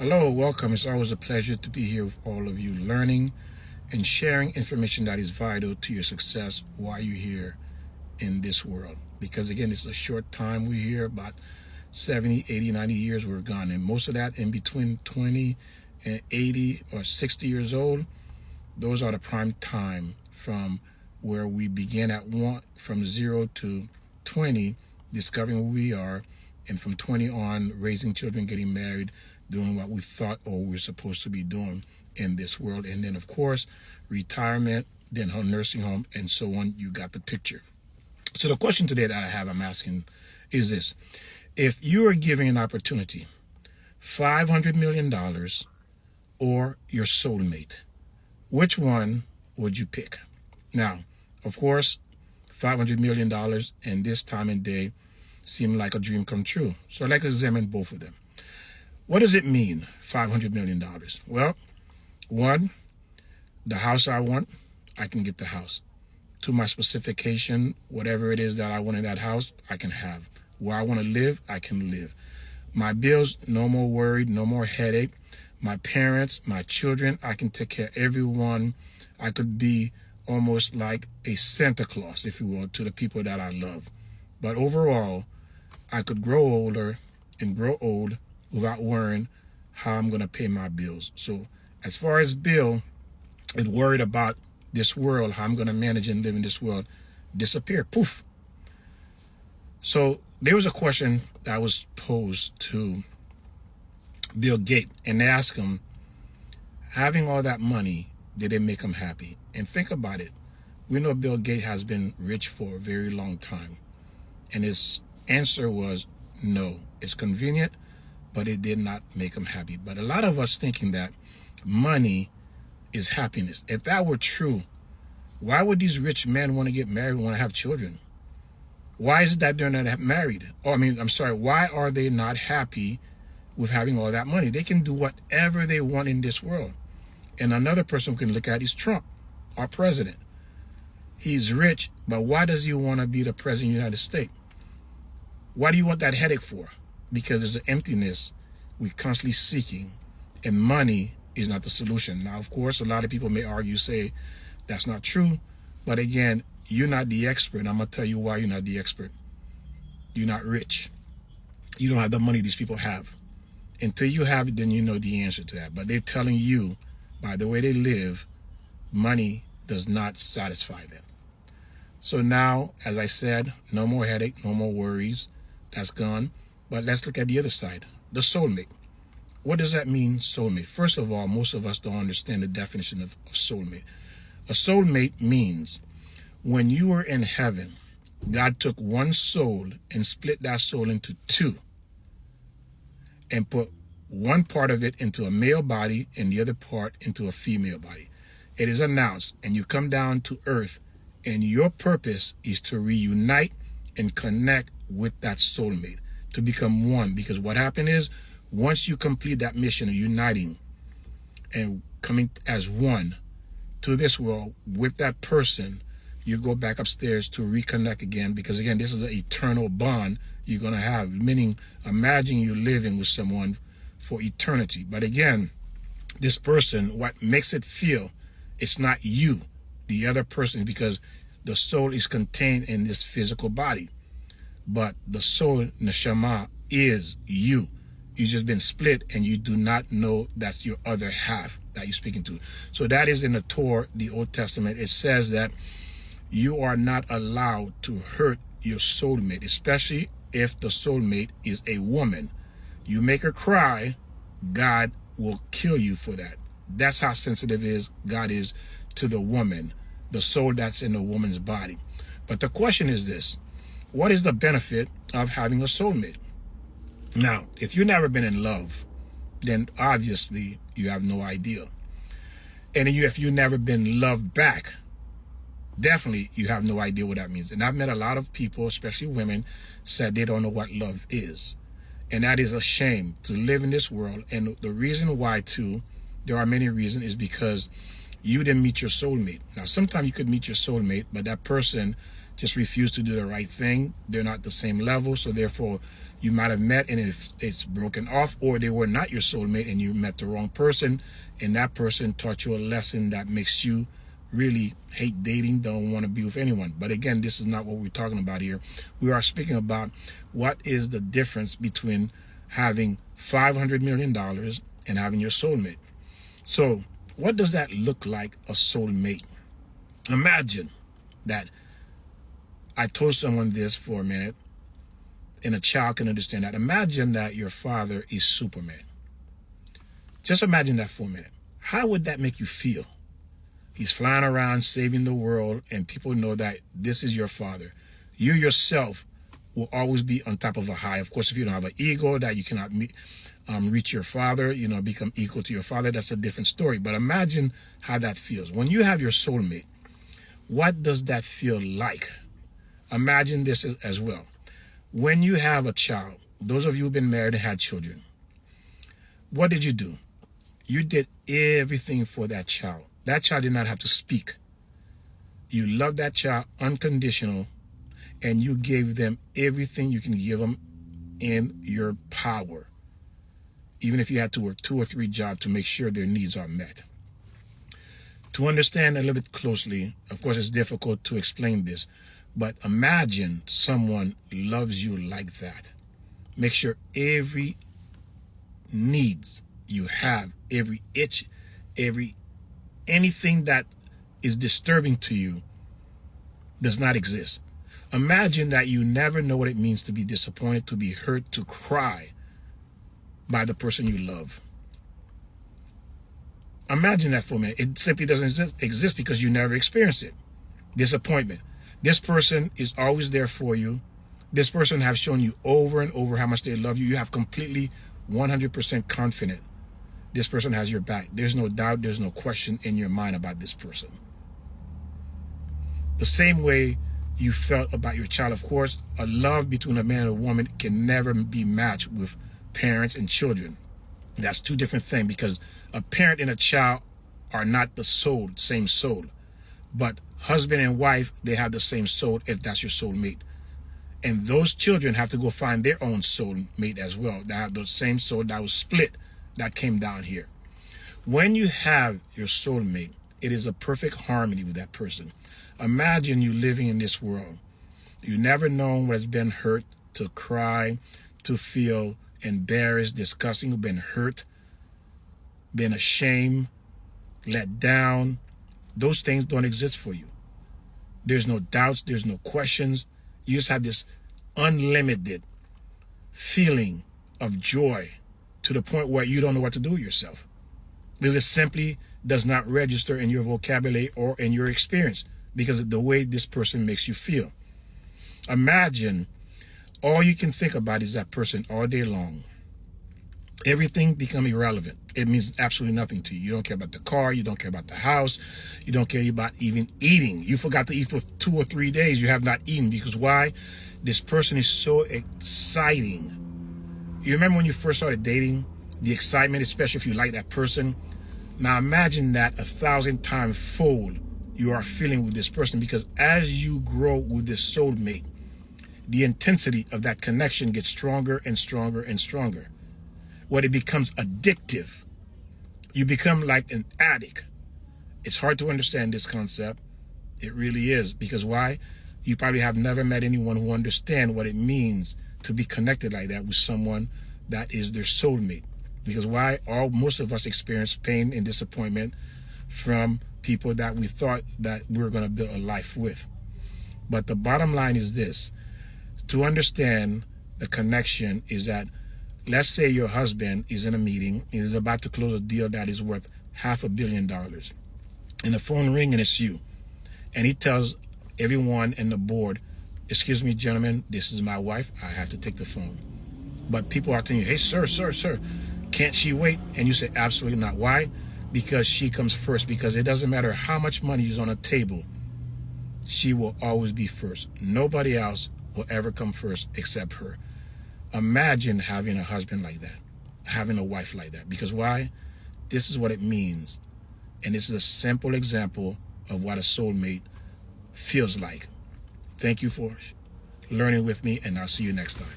Hello, welcome. It's always a pleasure to be here with all of you, learning and sharing information that is vital to your success while you're here in this world. Because again, it's a short time. We're here about 70, 80, 90 years we're gone. And most of that in between 20 and 80 or 60 years old, those are the prime time from where we begin at from 0 to 20, discovering who we are, and from 20 on, raising children, getting married, doing what we thought or we were supposed to be doing in this world. And then, of course, retirement, then a nursing home, and so on. You got the picture. So the question today that I'm asking is this. If you are given an opportunity, $500 million or your soulmate, which one would you pick? Now, of course, $500 million in this time and day seem like a dream come true. So I'd like to examine both of them. What does it mean, $500 million? Well, one, the house I want, I can get the house. To my specification, whatever it is that I want in that house, I can have. Where I want to live, I can live. My bills, no more worried, no more headache. My parents, my children, I can take care of everyone. I could be almost like a Santa Claus, if you will, to the people that I love. But overall, I could grow older and grow old without worrying how I'm going to pay my bills. So as far as bill and worried about this world, how I'm going to manage and live in this world, disappear, poof. So there was a question that was posed to Bill Gates, and they asked him, having all that money, did it make him happy? And think about it. We know Bill Gates has been rich for a very long time. And his answer was no. It's convenient, but it did not make him happy. But a lot of us thinking that money is happiness. If that were true, why would these rich men want to get married and want to have children? Why is it that they're not married? Why are they not happy with having all that money? They can do whatever they want in this world. And another person we can look at is Trump, our president. He's rich, but why does he want to be the president of the United States? Why do you want that headache for? Because there's an emptiness we're constantly seeking, and money is not the solution. Now, of course, a lot of people may argue, say, that's not true. But again, you're not the expert. I'm going to tell you why you're not the expert. You're not rich. You don't have the money these people have. Until you have it, then you know the answer to that. But they're telling you, by the way they live, money does not satisfy them. So now, as I said, no more headache, no more worries. That's gone. But let's look at the other side, the soulmate. What does that mean, soulmate? First of all, most of us don't understand the definition of soulmate. A soulmate means when you were in heaven, God took one soul and split that soul into two and put one part of it into a male body and the other part into a female body. It is announced, and you come down to earth, and your purpose is to reunite and connect with that soulmate, to become one. Because what happened is, once you complete that mission of uniting and coming as one to this world with that person, you go back upstairs to reconnect again. Because again, this is an eternal bond you're going to have. Meaning, imagine you living with someone for eternity. But again, this person, what makes it feel, it's not you, the other person, because the soul is contained in this physical body. But the soul, neshama, is you. You've just been split, and you do not know that's your other half that you're speaking to. So that is in the Torah, the Old Testament. It says that you are not allowed to hurt your soulmate, especially if the soulmate is a woman. You make her cry, God will kill you for that. That's how sensitive God is to the woman, the soul that's in the woman's body. But the question is this: what is the benefit of having a soulmate? Now, if you've never been in love, then obviously you have no idea. And if you've never been loved back, definitely you have no idea what that means. And I've met a lot of people, especially women, said they don't know what love is. And that is a shame to live in this world. And the reason why, too, there are many reasons, is because you didn't meet your soulmate. Now, sometimes you could meet your soulmate, but that person just refused to do the right thing. They're not the same level. So therefore, You might have met and it's broken off, or they were not your soulmate and you met the wrong person, and that person taught you a lesson that makes you really hate dating, don't want to be with anyone. But again, this is not what we're talking about here. We are speaking about what is the difference between having $500 million and having your soulmate. So what does that look like, a soulmate? Imagine that I told someone this for a minute, and a child can understand that. Imagine that your father is Superman. Just imagine that for a minute. How would that make you feel? He's flying around saving the world, and people know that this is your father. You yourself will always be on top of a high. Of course, if you don't have an ego that you cannot reach your father, become equal to your father, that's a different story. But imagine how that feels. When you have your soulmate, what does that feel like? Imagine this as well. When you have a child, those of you who've been married and had children, what did you do? You did everything for that child. That child did not have to speak. You loved that child unconditional, and you gave them everything you can give them in your power, even if you had to work 2 or 3 jobs to make sure their needs are met. To understand a little bit closely, of course, it's difficult to explain this, but imagine someone loves you like that. Make sure every needs you have, every itch, anything that is disturbing to you does not exist. Imagine that you never know what it means to be disappointed, to be hurt, to cry by the person you love. Imagine that for a minute. It simply doesn't exist because you never experienced it. Disappointment. This person is always there for you. This person has shown you over and over how much they love you. You have completely 100% confident this person has your back. There's no doubt, there's no question in your mind about this person. The same way you felt about your child. Of course, a love between a man and a woman can never be matched with parents and children. That's 2 different things, because a parent and a child are not the same soul. But husband and wife, they have the same soul if that's your soulmate. And those children have to go find their own soulmate as well. They have the same soul that was split, that came down here. When you have your soulmate, it is a perfect harmony with that person. Imagine you living in this world. You never known what has been hurt, to cry, to feel embarrassed, disgusting, been hurt, been ashamed, let down. Those things don't exist for you. There's no doubts, there's no questions. You just have this unlimited feeling of joy to the point where you don't know what to do with yourself, because it simply does not register in your vocabulary or in your experience because of the way this person makes you feel. Imagine all you can think about is that person all day long. Everything become irrelevant. It means absolutely nothing to you. You don't care about the car. You don't care about the house. You don't care about even eating. You forgot to eat for 2 or 3 days. You have not eaten because why? This person is so exciting. You remember when you first started dating, the excitement, especially if you like that person. Now imagine that 1,000 times fold you are feeling with this person, because as you grow with this soulmate, the intensity of that connection gets stronger and stronger and stronger. Where it becomes addictive. You become like an addict. It's hard to understand this concept. It really is. Because why? You probably have never met anyone who understands what it means to be connected like that with someone that is their soulmate. Because why? Most of us experience pain and disappointment from people that we thought that we were going to build a life with. But the bottom line is this. To understand the connection is that, let's say your husband is in a meeting, he is about to close a deal that is worth $500 million. And the phone rings and it's you. And he tells everyone in the board, excuse me, gentlemen, this is my wife. I have to take the phone. But people are telling you, hey, sir, can't she wait? And you say, absolutely not. Why? Because she comes first. Because it doesn't matter how much money is on a table. She will always be first. Nobody else will ever come first except her. Imagine having a husband like that, having a wife like that. Because why? This is what it means. And this is a simple example of what a soulmate feels like. Thank you for learning with me, and I'll see you next time.